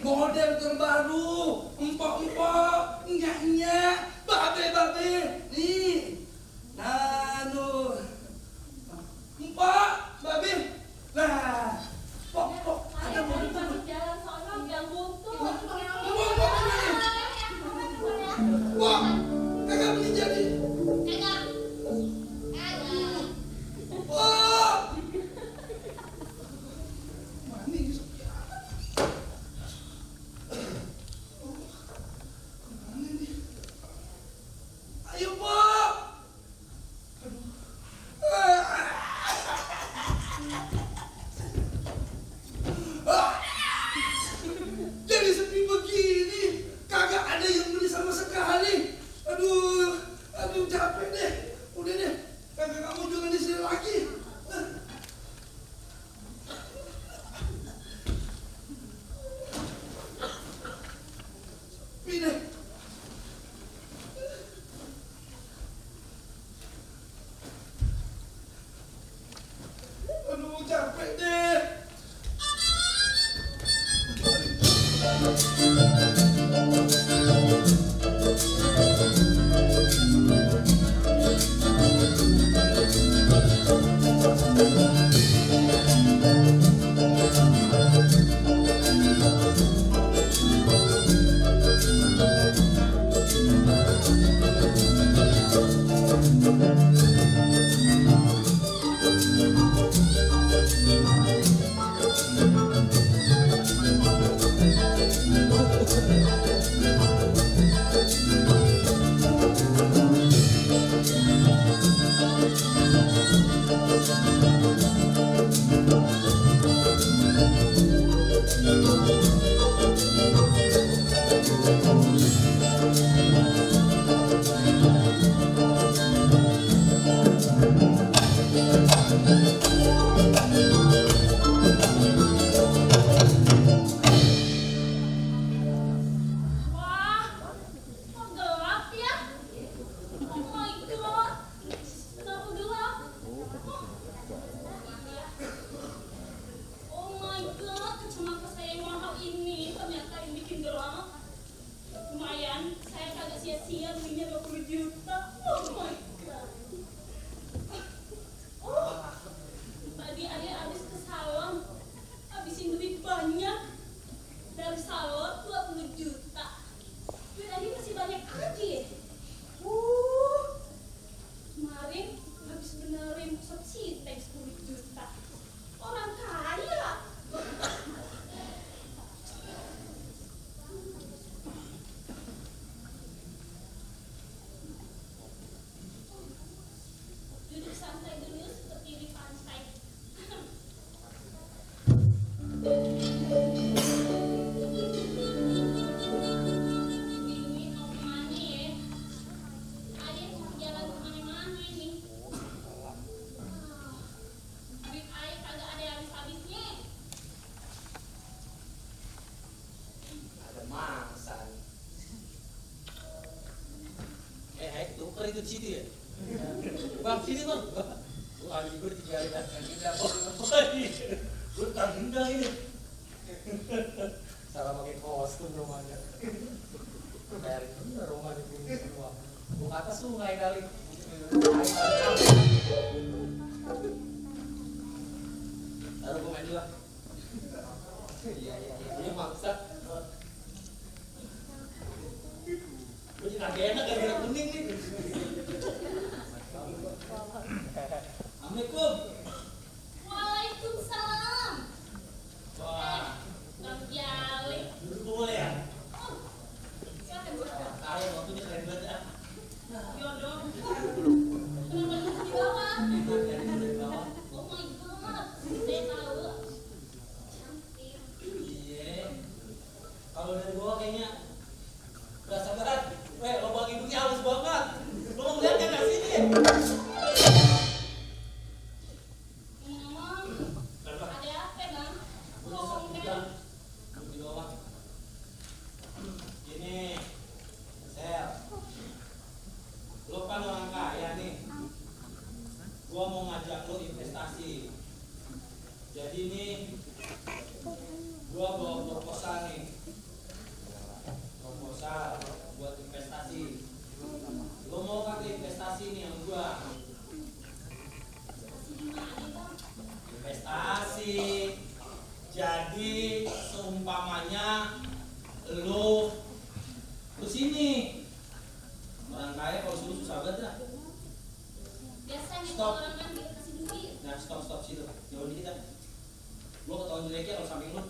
model terbaru, empok-empok, nyak-nyak, babe-babe. Nih, nano, empok, babe. Nah, pok, ada model terbaru. Jalan sono yang buntu. Wah, kagak beli jadi. Wah, mana ini sepi amat. Mana ini? Ayo, Pak. Aduh. Jadi sepi begini, kagak ada yang beli sama sekali. Aduh, capek deh. Udah deh, kagak kamu jualan di sini lagi. Sepi deh. Aduh, capek deh. Wah, kok gelap ya? Oh my god, kenapa gelap? Oh my god, kacamata saya yang mahal ini ternyata yang bikin gelap. Lumayan, saya kagak sia-sia belinya 20 juta. Oh my god. Oh, tadi ayah habis ke salon, habisin duit banyak. Dari salon 20 juta. Duit tadi masih banyak aja ya. Kemarin habis benerin pusat sintek 10 juta. Orang kaya. Duduk santai dulu seperti di pantai. Ini mau kemana ya? Ayah mau jalan kemana-mana nih. Duit ayah kagak ada habis-habisnya. Ada mangsan. Tuker itu di situ ya? Bang, sini bang. Wah, ini gue ditinggalin akan gendang. Gue tak gendang ini. Salah pakai kostum rumahnya. Kayak bener rumahnya punya semua. Gue kata sungai kali. Taruh gue main dulu lah. Iya. Ini maksa. Gue jadi agak enak gara-gara kuning nih. Assalamualaikum. Waalaikumsalam. Wah, Bang Jali. duduk boleh ya? Oh, silakan silakan. Ayah waktunya keren banget ya. Jodoh. Kenapa duduk di bawah? Enak ya, dari bawah. Oh my god, saya tahu. Cantik. Iya. Kalau dari bawah kayaknya berasa berat. Lubang hidungnya halus banget. Lo mau lihat nggak sini? Ada apa bang? Udah Tolong udah. kan? Di bawah. Gini, Sel. Lo kan orang kaya nih. Gua mau ngajak lo investasi. Jadi nih, gua bawa proposal nih. namanya lu sini. Orang kaya kalau suruh susah banget dah. Biasanya Stop. orang kan dikasih duit. Nah, stop situ. Jauh dikit dah. Gua ketahuan jeleknya kalau samping lu.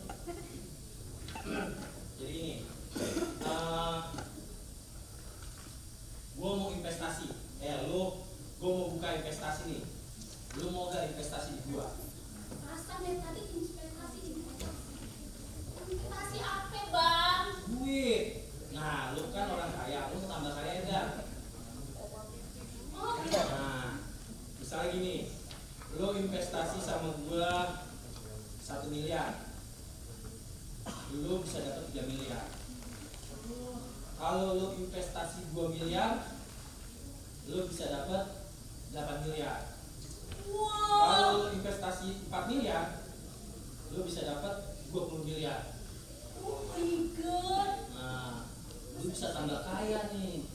Jadi ini, gua mau investasi. Gua mau buka investasi nih. Lu mau gak investasi di gua? Perasaan dari tadi investasi. Investasi apa, Bang? Duit. Nah, lu kan orang kaya, lu mau tambah kaya enggak? Oh, iya. Nah, misalnya gini, lu investasi sama gua 1 miliar, lu bisa dapat 3 miliar. Kalau lu investasi 2 miliar, lu bisa dapat 8 miliar. Kalau lu investasi 4 miliar, lu bisa dapat 20 miliar. Oh my god. Nah, lu bisa tambah kaya nih.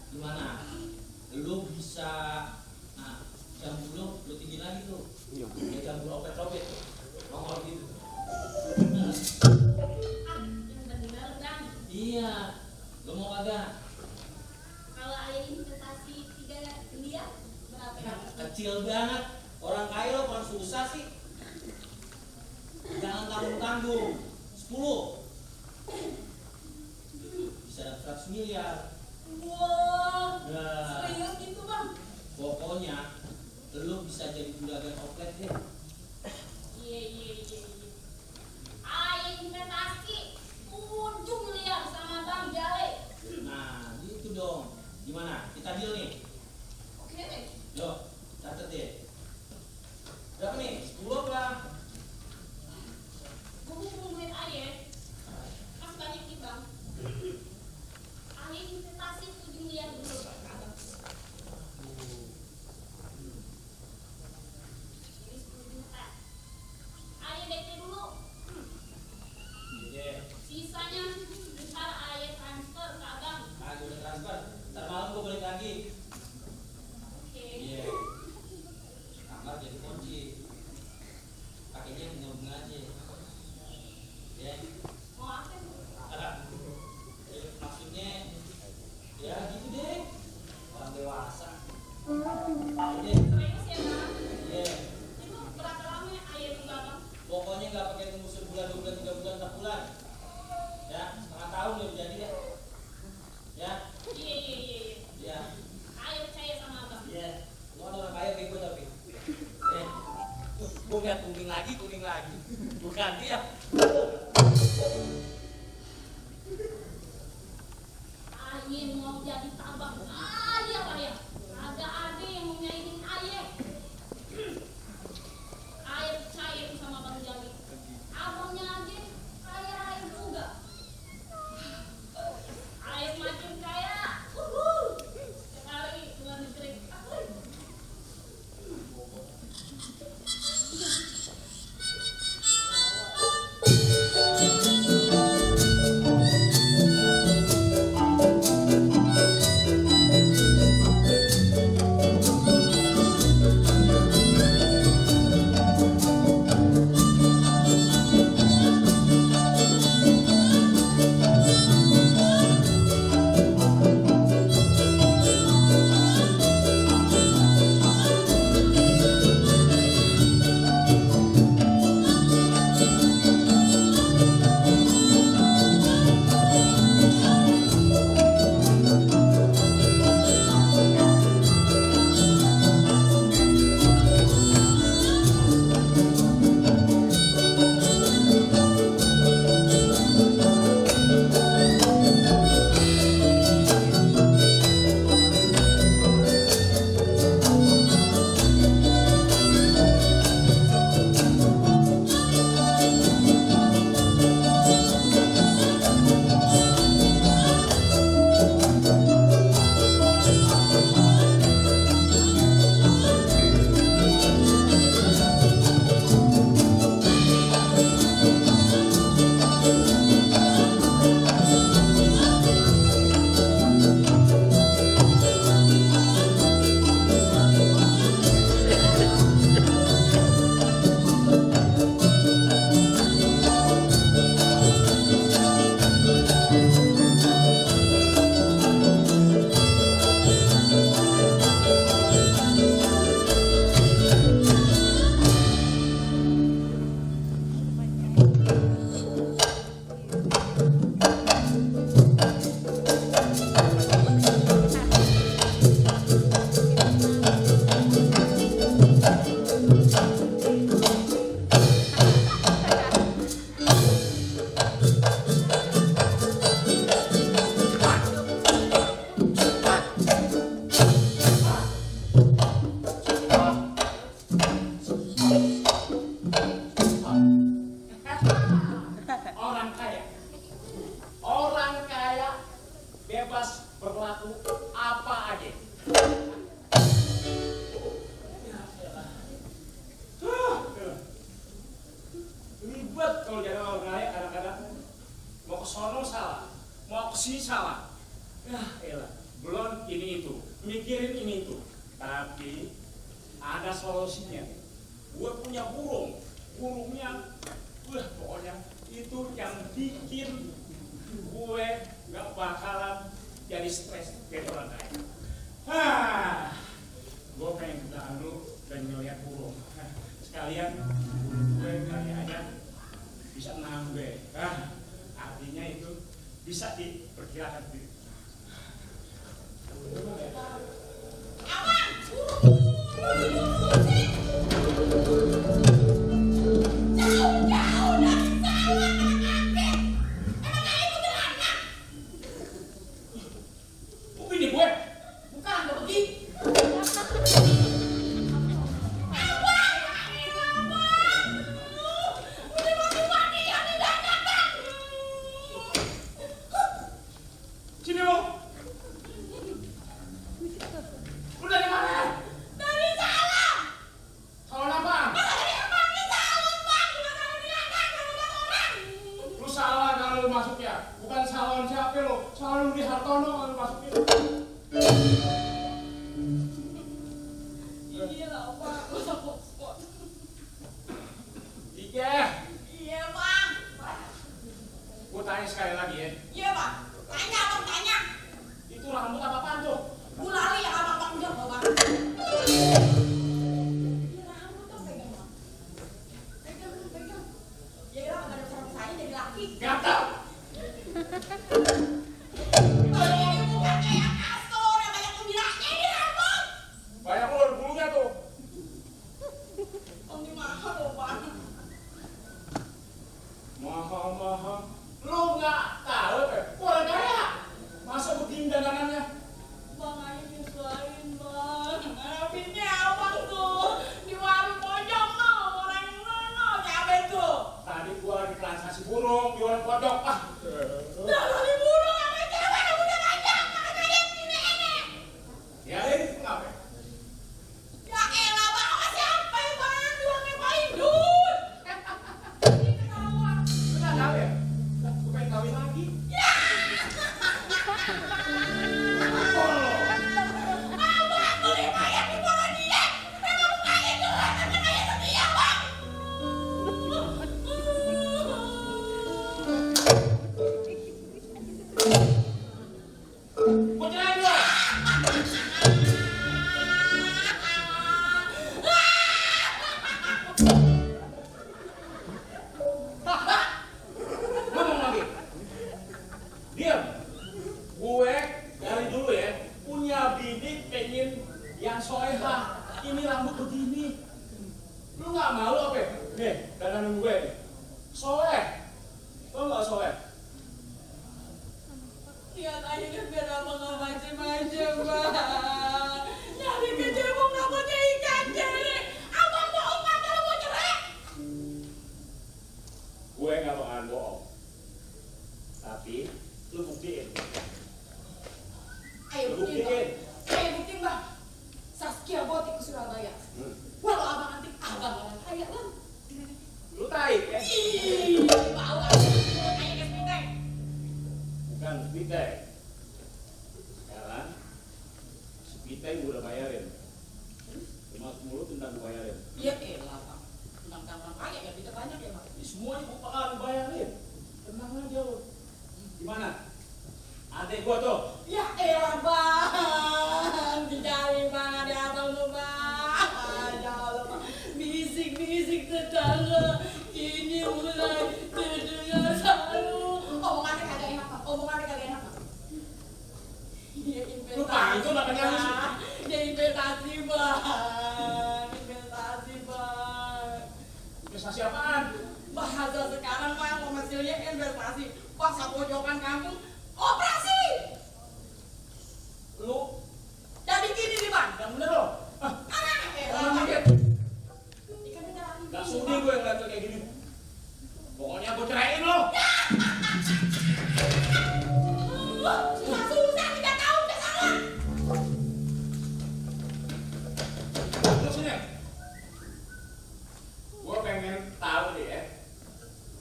Gimana? Lu bisa, nah, jambu lu tinggi lagi tuh. Kayak jambu opet-opet tuh. Nongol gitu. Yang benar, Bang. Iya. Lu mau kagak? Kalau ayah investasi 3 miliar, berapa ya? Kecil banget. Orang kaya lo orang susah sih. Jangan tanggung-tanggung. 10 bisa dapat 100 miliar. Wah, Nah, serius gitu, Bang? pokoknya lu bisa jadi juragan oplet deh. Iya. Ayah investasi 7 miliar sama Bang Jale. Nah, gitu dong. Gimana? Kita deal nih. Oke. Yo, catet deh. Berapa nih? 10 apa? Gue mau ngeliat ayah. Mas banyak nih, Bang. Ayah investasi 7 miliar dulu. Ini 10 juta. Ayah DP dulu. Iya. Sisanya ntar ayah transfer ke abang. Ah, gue udah transfer. Ntar malam gue balik lagi. Oke. Iya. Kamar jadi kunci. Pakainya nyambung aja. Ya. Mau apa tuh? Maksudnya ya gitu deh. Orang dewasa. Iya. Serius ya, Bang? Iya. Itu berapa lama ayah juga, Bang? Pokoknya nggak pakai tunggu sebulan, 2 bulan, 3 bulan, 4 bulan. Ya, setengah tahun udah jadi deh. Ya. Iya. Ya. Ayah percaya sama abang. Iya. Lu kan orang kaya kayak gue tapi. Gue lihat kuning lagi. Gue ganti ya. Ayah mau jadi tabang kaya, ayah. Agak ada yang mau nyaingin ayah. Ayah percaya tuh sama Bang Jali. Abangnya aja kaya raya juga. Ayah makin kaya. Sekali luar negeri. sono salah, mau kesini salah. Ya elah, belum ini itu, mikirin ini itu. Tapi ada solusinya. Gue punya burungnya, pokoknya itu yang bikin gue gak bakalan jadi stres kayak orang lain. Gue pengen ke Anu dan ngeliat burung. Sekalian gue kali aja bisa nambah. Artinya itu bisa diperkirakan.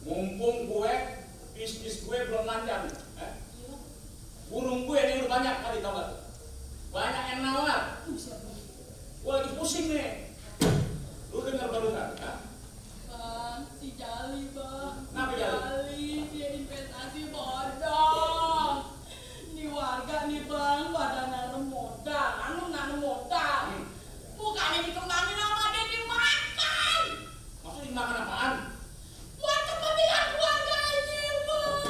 Mumpung gue bisnis gue belum lancar. pengen nawar. Gua lagi pusing nih. Lu dengar barusan? Bang, si Jali bang. Kenapa Jali? Dia investasi bodong. Ini warga nih bang, pada nanam modal, nanam modal. Bukannya dikembangin sama dia dimakan. Maksudnya dimakan apaan? Buat kepentingan keluarga ini bang.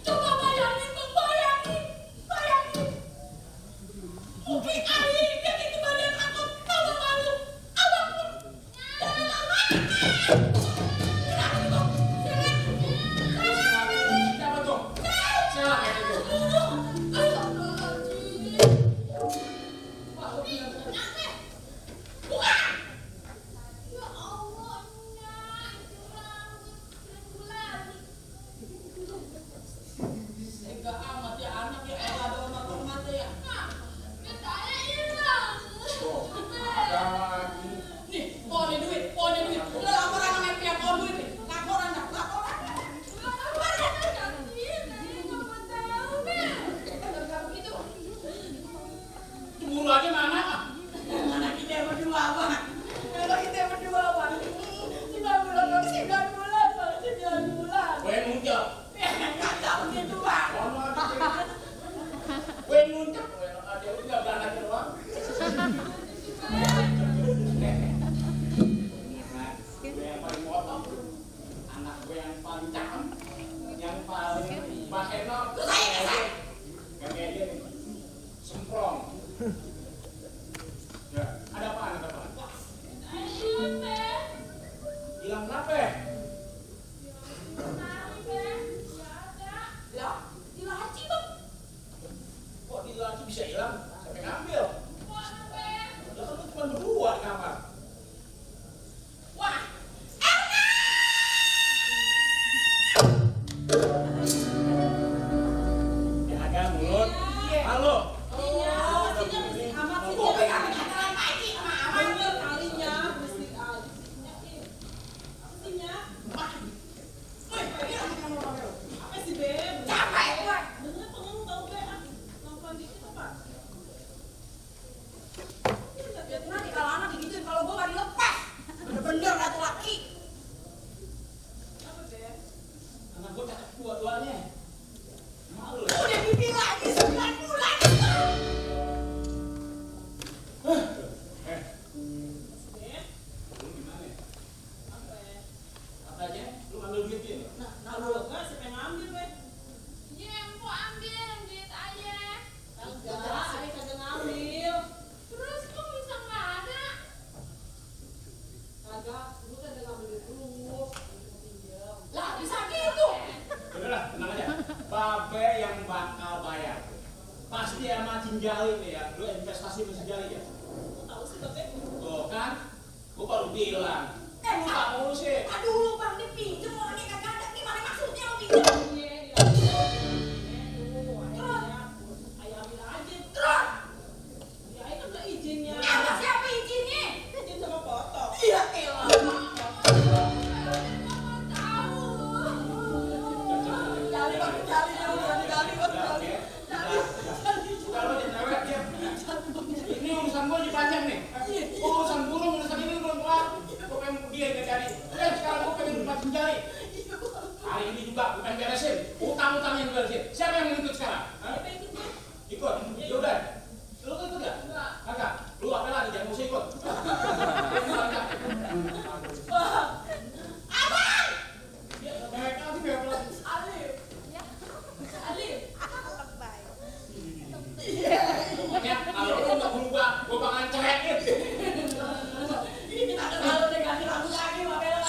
Coba bayangin bang, bayangin. Mungkin Ali dia gitu badan aku tahu malu. Abang pun jangan makan. Siapa tuh? Siapa kayak itu? Enggak amat ya anak ya ada hormat ya. Ada lagi. Nih, pohonnya duit. Lo laporan sama pihak pohon duit nih. Laporan. Cemburu aja mana? Mana kita berdua bang. Sembilan bulan. Gue muncul. Nggak tahu gitu bang. Gue muncul. Ada udah berangkat doang. Gue yang paling potong. Anak gue yang paling cakep. Yang paling bahenol. Kayak dia nih. Semprong. Ya, ada apaan? Hilang kenapa ya? Dilaci bang. Kok di laci bisa hilang? Siapa yang ngambil? Lah kan lu cuma berdua di kamar. Wah, Ya ada mulut. Halo. bener ratu laki. Anak gue cakep dua-duanya. Malu ya. Udah bibi lagi 9 bulan. Lu gimana ya? Apa aja? Lu ngambil duit dia nih? Nah, lu enggak siapa yang ngambil, Be? Enggak, saya kagak ngambil. Kagak, lu kan udah ngambil duit lu. Lah, bisa gitu. Udahlah, tenang aja. Babe yang bakal bayar. Pasti sama Cinjali nih ya. Lu investasi sama Cinjali ya? Lu tahu sih, Babe? Tuh kan? Gua baru bilang. Lu tak mulu sih. Aduh, lu Bang, dipinjem orangnya kagak ada. Gimana maksudnya lu pinjem? Ayo ambil aja. Terus? Ya, itu enggak izinnya. Sama siapa izinnya? Izin sama potong. Iya, elah. Ini urusan gua dipanjang nih. Urusan burung, urusan ini belum kelar. Gua pengen dia yang cari. Sekarang gua pengen rumah Cinjali. Hari ini juga gua pengen beresin. Utang-utang yang beresin. Siapa yang mau ikut sekarang? Hah? Ikut? Yaudah. Lu ikut gak? Kagak. Lu apa lagi? Jangan usah ikut. Abang! Mewek lagi, mewek lagi. Alif. Pokoknya kalau lu gak berubah, gua bakalan cerekin. Ini tak terlalu negatif aku lagi, Mabel.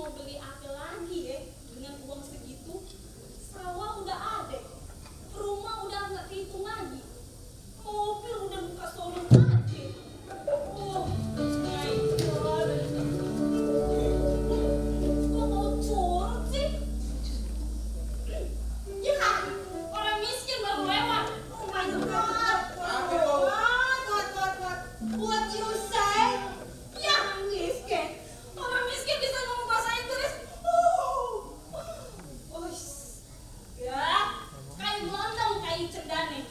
mau beli apa lagi ya dengan uang segitu? Sawah udah ada, rumah udah nggak kehitung lagi, mobil udah buka showroom aja. Oh my god, kok mau curut sih? Ya, orang miskin baru lewat. Oh my god, what you say? Yang miskin, orang miskin bisa ngomong bahasa Inggris. Ya, kayu melondong, kayu cendane.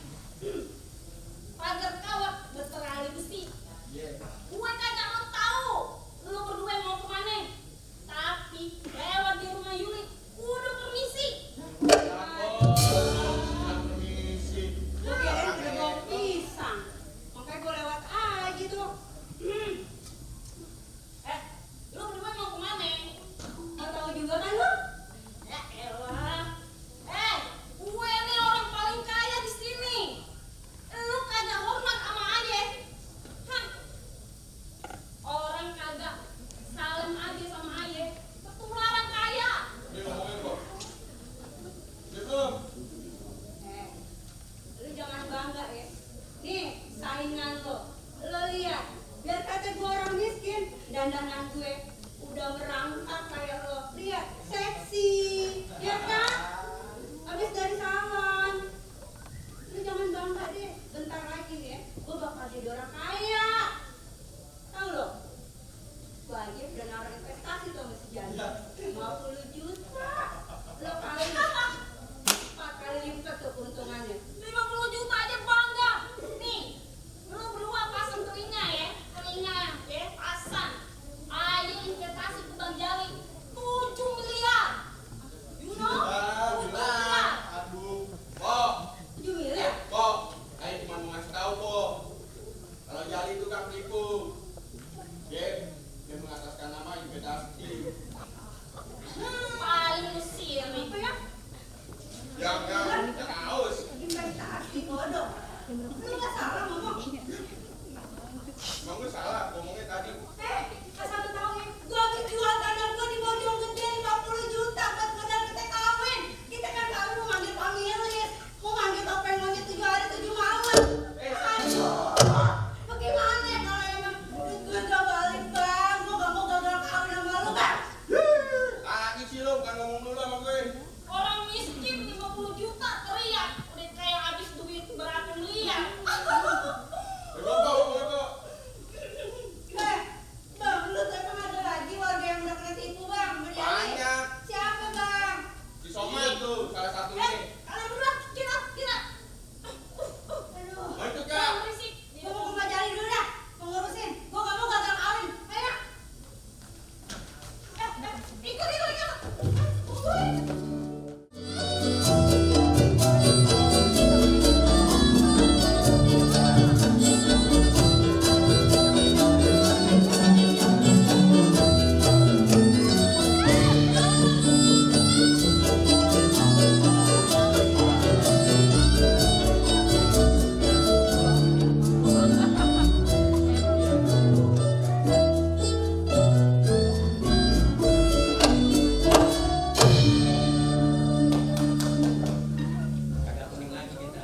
Pagar kawat berterali besi. Gue kagak mau tahu lu berdua mau kemana. Tapi lewat di rumah Yuli, udah permisi. Lu kirain udah bawa pisang, makanya gue lewat aja tuh. Lu berdua mau kemana? Mau tahu juga kan lu? Ya elah. Gue nih orang paling kaya di sini. Lu kagak hormat sama aja. Hah? Orang kagak salam aja sama ayah, ketularan kaya. Lu jangan bangga ya. Nih, saingan lo. Lo lihat, biar kata gue orang miskin, dandanan gue udah merangkak kayak lo. Lihat, seksi. Ya kan? Habis dari salon. Lu jangan bangga deh. Bentar lagi nih ya, gue bakal jadi orang kaya. Tahu lo? Gue aja udah naruh investasi tuh sama si Janda. 50 juta. Lo kali 4 kali lipat tuh keuntungannya. 50 juta aja bangga. Nih, lu berdua pasang telinga ya. Telinga ya, pasang. Ayo investasi ke Bang Jali 7 miliar. You know? 7 miliar. 7 miliar? Saya cuma mau ngasih tahu kok, kalau Jali itu kan penipu. Dia mengataskan nama investasi. Paling usil nih. Apa ya? Jangan haus. Investasi bodoh. Lu nggak salah ngomong. Emang gue salah ngomongnya tadi. Asal lu tahu ya, gua habis jual tanah gua di Bojonggede 50 juta buat modal kita kawin. Kita kan kawin mau manggil pamilis, mau manggil topeng monyet 7 hari 7 malam. Aduh, bagaimana kalau emang duit gua nggak balik bang? Gua nggak mau gagal kawin sama lu bang. Lagi sih lo bukan ngomong dulu sama gue. Orang miskin 50 juta teriak, udah kayak habis duit berapa miliar. Bego. Bang, lu emang ada lagi warga yang udah kena tipu bang? Banyak. Siapa bang? Si Somad tuh salah satunya. Kalian berdua, kira. Aduh. Mau ikut gak? Berisik. Gua mau ke Mbak Jali dulu dah. Mau ngurusin. Gua gak mau gagal kawin. Ayo. Ikut. Kagak kuning lagi kita.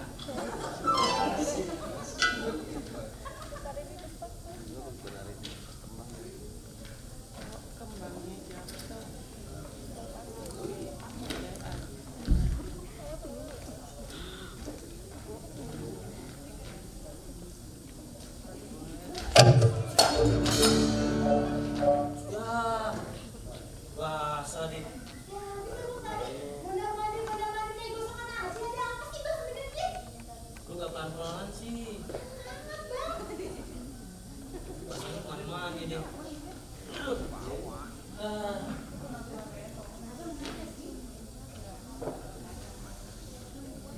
Basah deh. Lu gak pelan-pelan sih. Basahnya kemana-mana deh.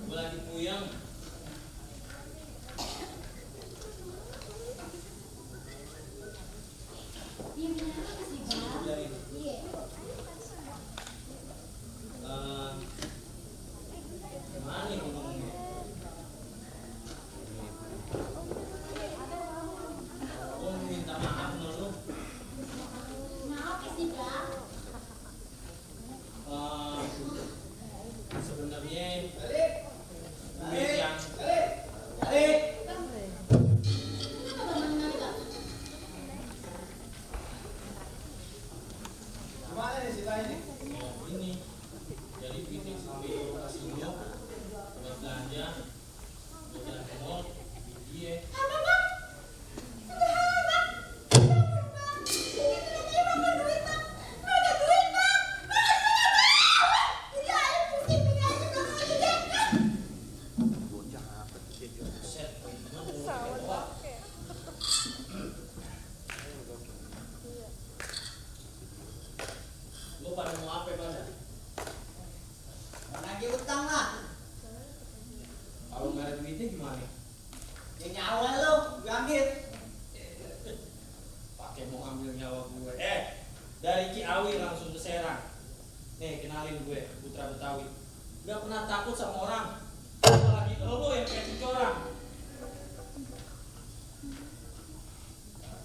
Gue lagi puyeng. Iya. Gimana nih ceritanya nih? Ya, ini jadi Piting sambil kasih lo buat belanja buat jalan ke mall iya. Lo pada mau apa pada? Nagih utang lah. Kalau nggak ada duitnya gimana? Ya nyawa lo, gue ambil. Pakai mau ambil nyawa gue. Dari Ciawi langsung ke Serang. Nih kenalin gue, Putra Betawi. Gak pernah takut sama orang. Apalagi lo yang kayak orang.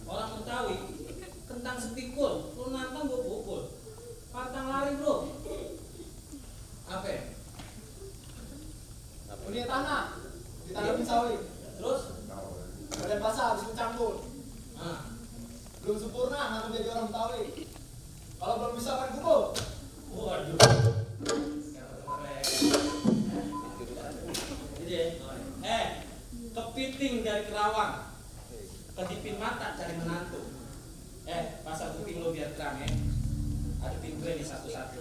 Orang Betawi, kentang sepikul, lo nantang gue pukul. Pantang lari bro. Apa? Punya tanah, ditanamin sawi. Terus? Badan basah habis mencampur. Nah, Belum sempurna, ngaku jadi orang Betawi. Kalau belum bisa main kumpul. waduh. Kepiting dari Kerawang. Kedipin mata cari menantu. Pasang kuping lo biar terang ya. Adepin gue nih satu-satu.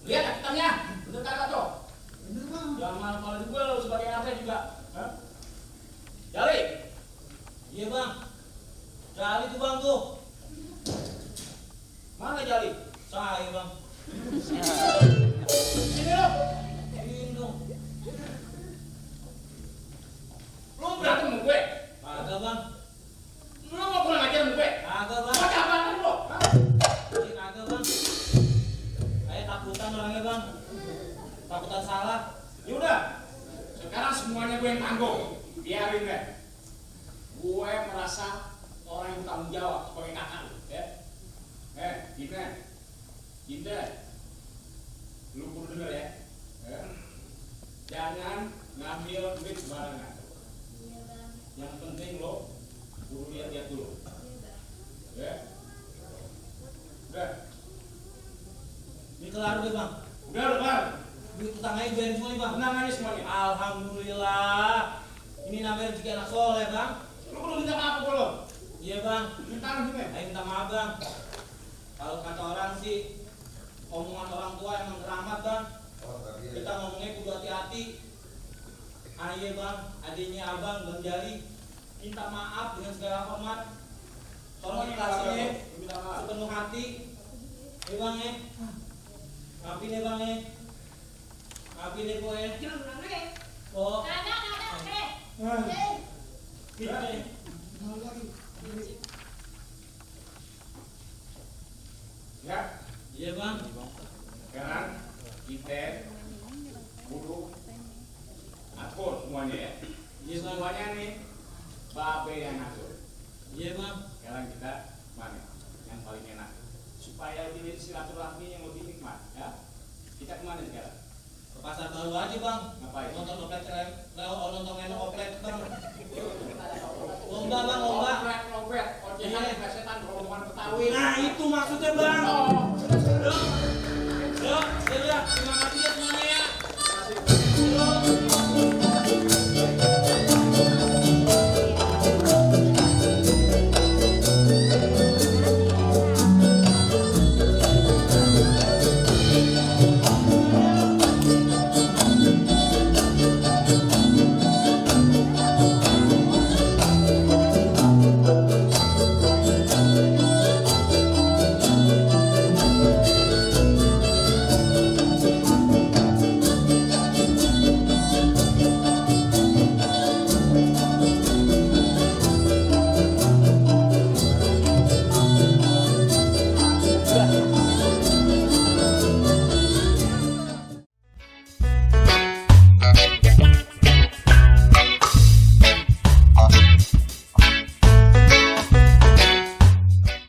Lihat akitannya, bener kagak tuh? Bener bang. Jangan malu-malu juga lo sebagai RT juga. Hah? Jali, Iya bang. Jali tuh bang tuh. mana Jali? Saya bang. Sini lo. Ini dong. Lo berantem sama gue? Kagak bang. Lo mau kurang ajar sama gue? Kagak bang. Mau apaan lo? Hah? Ini kagak bang. Saya takutan orangnya bang. Takutan salah. Yaudah, sekarang semuanya gue yang tanggung. Biarin deh. Gue merasa orang yang tanggung jawab sebagai kakak lu, ya. Dinda, lu kudu denger ya. Jangan ngambil duit sembarangan. Iya bang. Yang penting lo kudu lihat-lihat dulu. Iya bang. Ya. Udah, Ini kelar deh bang. udah lebar. Duit utangannya gue semua nih bang. Tenang aja semuanya. Alhamdulillah. Ini namanya rezeki anak soleh bang. Lu perlu minta maaf apa lo? Iya bang. Minta sini. Ayo minta maaf bang. Kalau kata orang sih, omongan orang tua emang keramat bang. Kita ngomongnya kudu hati-hati. Ayo bang, adiknya abang Bang Jali minta maaf dengan segala hormat. Tolong ikhlasinnya Minta maaf. sepenuh hati. Ya bang ya. Maafin ya bang ya. Maafin ya po ya. Jangan nangis. Po. Kagak. Iya ya. Ya, Iya bang. sekarang kita kudu atur semuanya ya. Iya bang. Semuanya nih babe yang atur. Iya bang. Sekarang kita mana yang paling enak supaya ini silaturahmi yang lebih nikmat ya. Kita kemana sekarang? Ke pasar baru aja bang. Ngapain? Nonton oplet nonton main oplet bang. Lomba bang, lomba. Lobet, ojekan, Iya. plesetan, rombongan Betawi. Nah itu maksudnya bang. Oh,